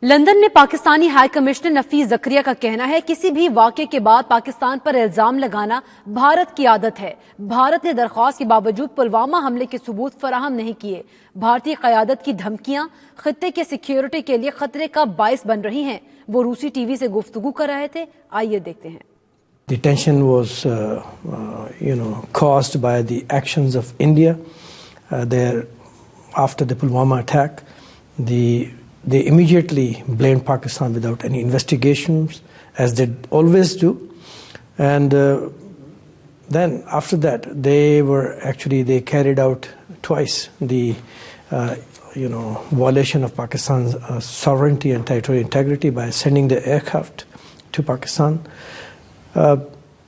London में Pakistani high commissioner नफीस जकरिया का कहना है किसी भी वाक़े के बाद पाकिस्तान पर इल्जाम लगाना भारत की आदत है। भारत ने दरख्वास्त के बावजूद पुलवामा हमले के सबूत फराहम नहीं किए। भारतीय क़यादत की धमकियां खित्ते के सिक्योरिटी के लिए खतरे का बायस बन रही हैं। वो रूसी टीवी से गुफ्तगू कर रहे थे, आइए देखते हैं। The tension was, caused by the actions of India. There, after the Pulwama attack, they immediately blamed Pakistan without any investigations, as they always do. And then after that, they carried out twice the, violation of Pakistan's sovereignty and territorial integrity by sending the aircraft to Pakistan.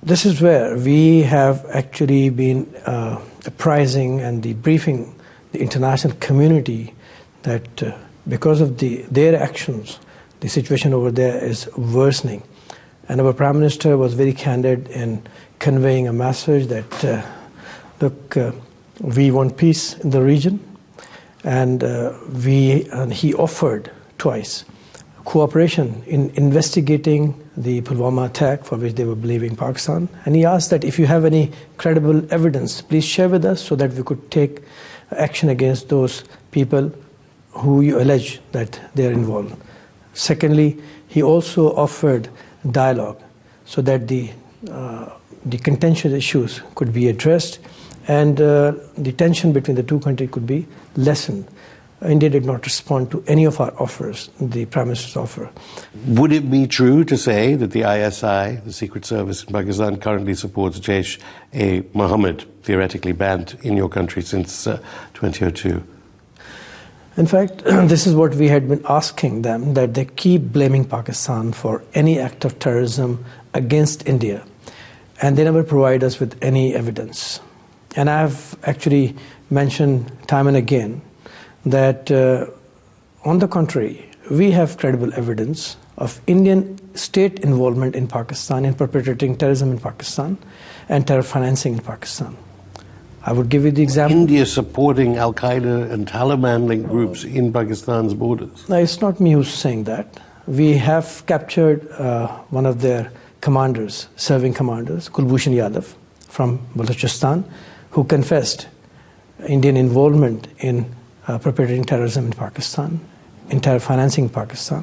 This is where we have actually been apprising and briefing the international community that because of their actions, the situation over there is worsening. And our Prime Minister was very candid in conveying a message that, we want peace in the region, and he offered twice cooperation in investigating the Pulwama attack for which they were blaming Pakistan. And he asked that if you have any credible evidence, please share with us so that we could take action against those people who you allege that they are involved. Secondly, he also offered dialogue so that the contentious issues could be addressed and the tension between the two countries could be lessened. India did not respond to any of our offers, the Prime Minister's offer. Would it be true to say that the ISI, the Secret Service in Pakistan, currently supports Jaish-e-Mohammed, theoretically banned in your country since 2002? In fact, this is what we had been asking them, that they keep blaming Pakistan for any act of terrorism against India, and they never provide us with any evidence. And I have actually mentioned time and again that on the contrary, we have credible evidence of Indian state involvement in Pakistan in perpetrating terrorism in Pakistan and terror financing in Pakistan. I would give you the example. India supporting Al-Qaeda and Taliban-linked groups in Pakistan's borders? No, it's not me who's saying that. We have captured one of their commanders, serving commanders, Kulbhushan Yadav from Balochistan, who confessed Indian involvement in perpetrating terrorism in Pakistan, in terror financing in Pakistan.